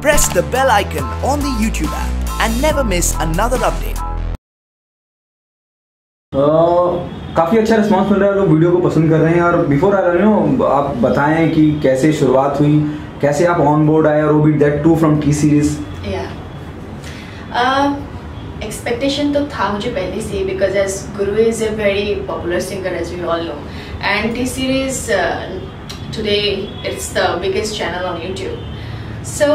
press the bell icon on the YouTube app and never miss another update. काफ़ी अच्छा response मिल रहा है, लोग वीडियो को पसंद कर रहे हैं। और बिफोर आई रही हूँ, आप बताएं कि कैसे शुरुआत हुई, कैसे आप ऑन बोर्ड आए, और वो भी that too from T series. Expectation तो था मुझे पहले से, because as Guru is a very popular singer as we all know, and T series today it's the biggest channel on YouTube. So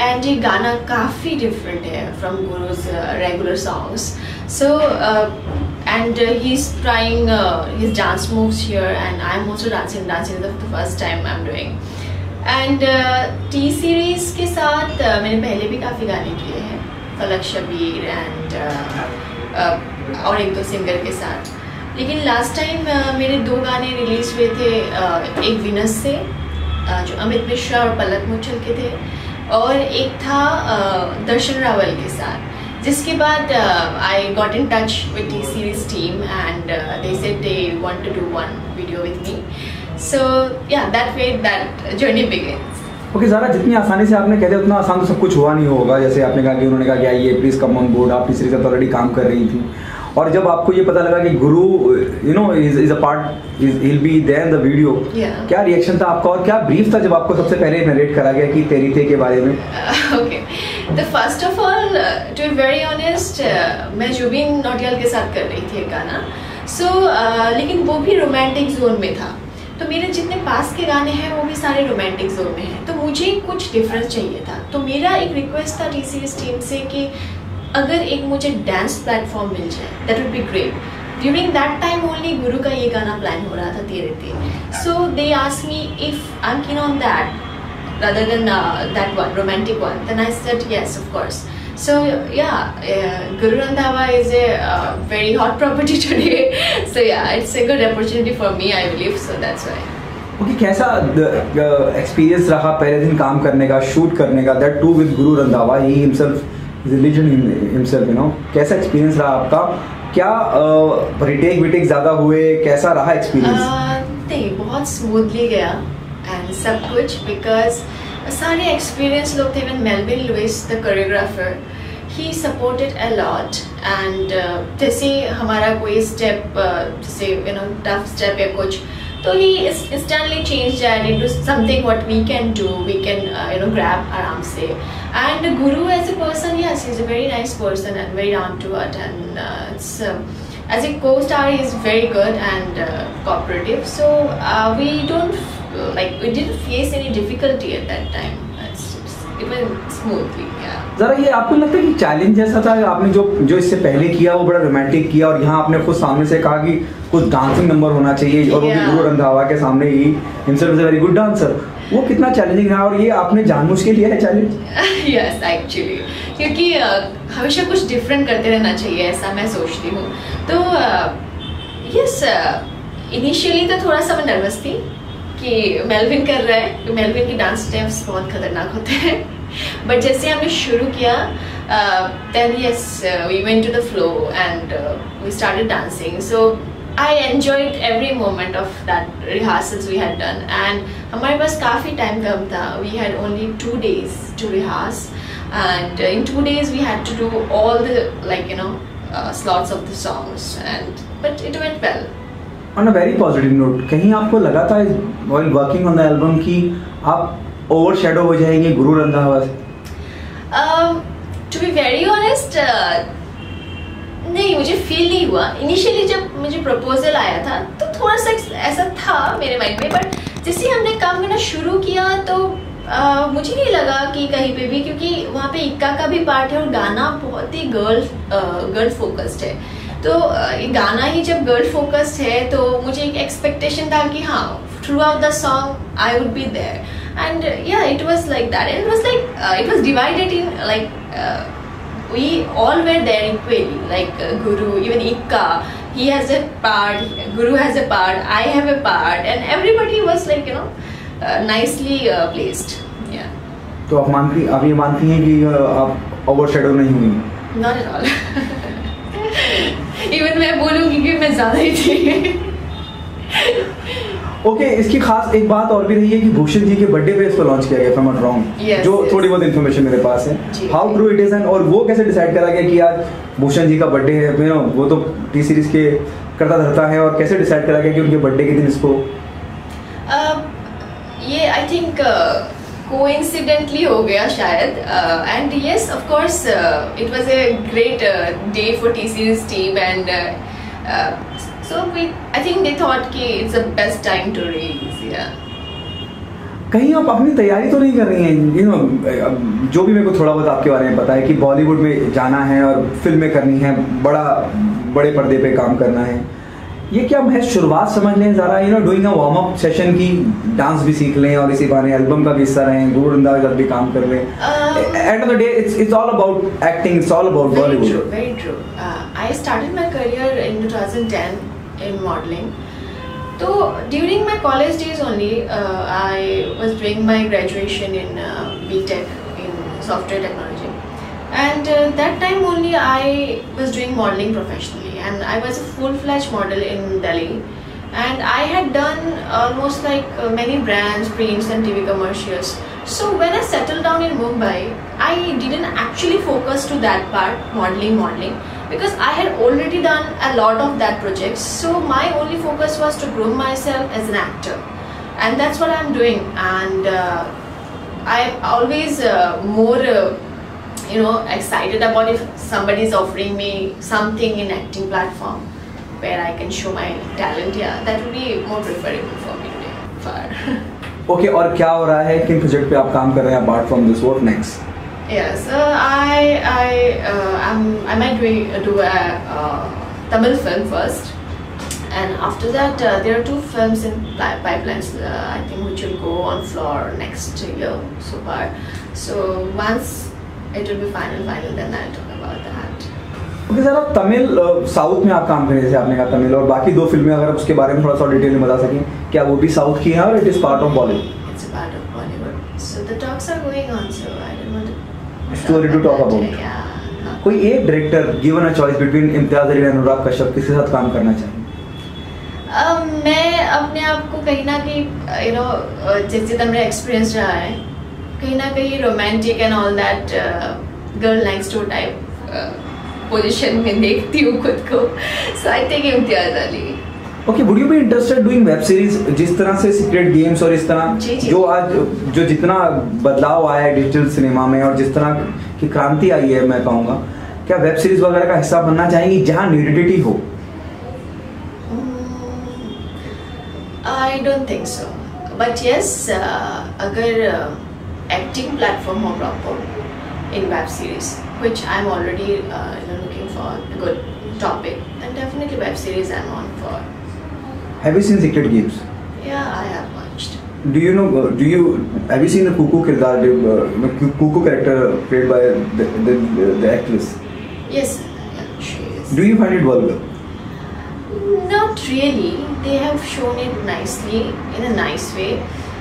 and ये गाना काफ़ी डिफरेंट है from Guru's regular songs. So and he's trying his dance moves here, and I'm also dancing the first time I'm doing. And T series के साथ मैंने पहले भी काफ़ी गाने किए हैं, फलक शबीर and और एक दो सिंगर के साथ। लेकिन लास्ट टाइम मेरे दो गाने रिलीज हुए थे, एक विनस से जो अमित मिश्रा और पलक मुच्छल के थे, और एक था दर्शन रावल के साथ। जिसके बाद I got in touch with T series team, and they said they want to do one video with me. So yeah, that way that journey begins. Okay ज़रा, जितनी आसानी से आपने कहते उतना आसान तो सब कुछ हुआ नहीं होगा। जैसे आपने कहा कि उन्होंने कहा कि आइए प्लीज़ कम ऑन बोर्ड, आप टी सीरीज का ऑलरेडी काम कर रही थी, और जब आपको ये पता लगा कि गुरु you know is a part, he'll be there in the video, क्या रिएक्शन था आपका और क्या ब्रीफ था जब आपको सबसे पहले नरेट करा गया कि तेरी थे के बारे में? ओके, तो first of all to be very honest, मैं जुबिन नौटियाल के साथ कर रही थी एक गाना। लेकिन वो भी रोमांटिक जोन में था, तो मेरे जितने पास के गाने हैं वो भी सारे रोमांटिक जोन में हैं, तो मुझे कुछ डिफरेंस चाहिए था। तो मेरा एक रिक्वेस्ट था टी सीरीज टीम से कि अगर एक मुझे डांस प्लेटफॉर्म मिल जाए, that would be great. During that time only गुरु का ये गाना प्लान हो रहा था, तेरे थे। So they asked me if I am keen on that rather than that one romantic one, then I said yes, of course. So yeah, Guru Randhawa is a very hot property today, so yeah, it's a good opportunity for me, I believe, so that's why. Okay, कैसा experience रहा पहले दिन काम करने का, shoot करने का, that too with Guru Randhawa, he himself is a legend himself, you know, कैसा एक्सपीरियंस रहा आपका? क्या रिटेक ज़्यादा हुए, कैसा रहा एक्सपीरियंस? नहीं, बहुत स्मूथली गया एंड सब कुछ, बिकॉज सारे एक्सपीरियंस लोग थे। Even Melvin Louis the choreographer, he supported a lot, and जैसे हमारा कोई स्टेप जैसे यू नो टफ स्टेप या कुछ, तो ही instantly change that into something what we can do, we can you know grab आराम से। And Guru as a person, yes, he is a very nice person and very down to earth, and it's as a co-star he is very good and cooperative, so we didn't face any difficulty at that time. It went smoothly, yeah. ज़रा ये आपको लगता है कि challenge जैसा था? आपने जो इससे पहले किया वो बड़ा रोमांटिक किया, और यहाँ आपने खुद सामने से कहा कि कुछ डांसिंग नंबर होना चाहिए, और वो भी गुरु रंधावा के सामने ही, himself is a very good dancer, वो कितना चैलेंजिंग रहा, और ये आपने जानबूझ के लिया है चैलेंज? यस, एक्चुअली, क्योंकि हमेशा कुछ डिफरेंट करते रहना चाहिए, ऐसा मैं सोचती हूँ। तो यस, इनिशियली तो थोड़ा सा मैं नर्वस थी कि मेलविन कर रहा है, तो मेलविन की डांस स्टेप्स बहुत खतरनाक होते हैं, बट जैसे हमने शुरू किया, then yes we went to the flow and we started dancing. So I enjoyed every moment of that rehearsals we had done, and हमारे पास काफ़ी टाइम कम था, we had only 2 days to rehearse, and in 2 days we had to do all the slots of the songs, and but it went well. On a very positive note, कहीं आपको लगा था while working on the album कि आप overshadow हो जाएंगे गुरु रंधावा से? To be very honest, नहीं, मुझे फील नहीं हुआ। इनिशियली जब मुझे प्रपोजल आया था तो थोड़ा सा ऐसा था मेरे माइंड में, बट जैसे हमने काम करना शुरू किया तो मुझे नहीं लगा कि कहीं पे भी, क्योंकि वहाँ पे इक्का का भी पार्ट है और गाना बहुत ही गर्ल फोकस्ड है। तो ये गाना ही जब गर्ल फोकस्ड है तो मुझे एक एक्सपेक्टेशन था कि हाँ, throughout the song I would be there, and या it was like that, and it was divided in we all were there equally, like Guru, even Ikka, he has a part, Guru has a part, I have a part, and everybody was like, you know, nicely placed, yeah. तो आप ये मानती हैं कि आप overshadow नहीं हुई? Not at all. even मैं बोलूँगी कि मैं ज़्यादा ही थी। ओके, इसकी खास एक बात और भी रही है कि भूषण जी के बर्थडे पे इसको लॉन्च किया गया, फ्रॉम रॉन्ग, जो थोड़ी बहुत इन्फॉर्मेशन मेरे पास है. How true it is, and और वो कैसे डिसाइड करा गया कि आज भूषण जी का बर्थडे है? यू नो, वो तो टी सीरीज के करता धरता है, और कैसे डिसाइड करा गया कि उनके बर्थडे के दिन इसको? ये आई थिंक कोइंसिडेंटली हो गया शायद, and yes of course it was a great day for T series team, and so I think they thought कि it's the best time to release. कहीं आप अपनी तैयारी तो नहीं कर रही हैं? यू नो, जो भी मेरे को थोड़ा बहुत आपके बारे में पता है कि बॉलीवुड में जाना है और फिल्में करनी है, बड़े पर्दे पे काम करना है, ये क्या महज शुरुआत समझ लें ज़रा? You know, doing a warm up session की डांस भी सीख लें और इसी बहाने एल्बम का भी हिस्सा रहें, गुरु रंधावा के साथ भी काम कर लें. End of the day it's all about acting, it's all about Bollywood. Very true. I started my career in 2010 in modeling. So during my college days only, I was doing my graduation in BTech in software technology, and that time only I was doing modeling professionally, and I was a full-fledged model in Delhi, and I had done almost like many brands, prints and TV commercials. So when I settled down in Mumbai, I didn't actually focus to that part, modeling, because I had already done a lot of that projects. So my only focus was to groom myself as an actor, and that's what I'm doing. And I'm always more excited about if somebody is offering me something in acting platform where I can show my talent. Yeah, that would be more preferable for me today. Far. Okay, और क्या हो रहा है, किन project पे आप काम कर रहे हैं apart from this? What next? Yes, I might do a Tamil film first, and after that there are 2 films in pipelines. I think which will go on floor next year so far. So once it will be final, then I'll talk about that. Okay, sir, आप Tamil south में आप काम कर रहे थे, आपने कहा तमिल, और बाकी 2 फिल्में अगर उसके बारे में थोड़ा सा डिटेल में बता सकें, क्या वो भी साउथ की है और it is part of Bollywood? It's a part of Bollywood. So the talks are going on, so I don't want to. Story to talk about. Yeah. कोई एक director given a choice between Imtiaz Ali और अनुराग कश्यप, किसके साथ काम करना चाहिए? मैं अपने आप को कहीं ना कहीं जिस जितना मेरा एक्सपीरियंस रहा है, कहीं ना कहीं romantic and all that girl next door type position में देखती हूँ खुद को. So I think Imtiaz Ali. Okay, would you be interested doing web series जिस तरह से सीक्रेट गेम्स और इस तरह जी. जो आज जो जितना बदलाव आया है डिजिटल सिनेमा में और जिस तरह की क्रांति आई है, मैं कहूँगा, क्या वेब सीरीज वगैरह का हिस्सा बनना चाहेंगी जहाँ न्यूडिटी हो? I don't think so, but yes, अगर एक्टिंग प्लेटफॉर्म हो proper in web series, which I'm already looking for a good topic, and definitely web series I'm on for. Have you seen Secret Games? Yeah, I have watched. Have you seen the Cuckoo Cuckoo character played by the actress? Yes, yeah, she is. Do you find it vulgar? Not really. They have shown it nicely, in a nice way,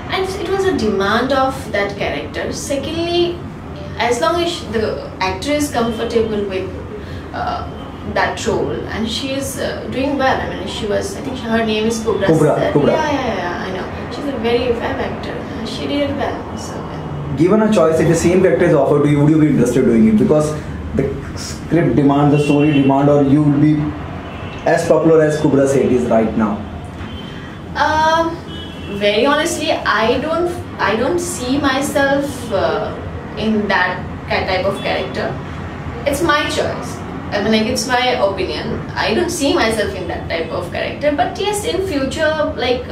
and it was a demand of that character. Secondly, as long as the actor is comfortable with that role, and she is doing well. I mean, I think her name is Kubra. Yeah, I know. She's a very fab actor. She did it well. So, given a choice, if the same character is offered to you, would you be interested doing it? Because the script demand, the story demand, or you will be as popular as Kubra Seth is right now? Very honestly, I don't see myself in that type of character. It's my choice. I mean, like, it's my opinion. I don't see myself in that type of character. But yes, in future, like,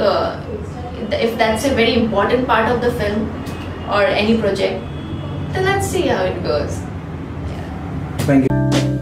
if that's a very important part of the film or any project, then let's see how it goes. Yeah. Thank you.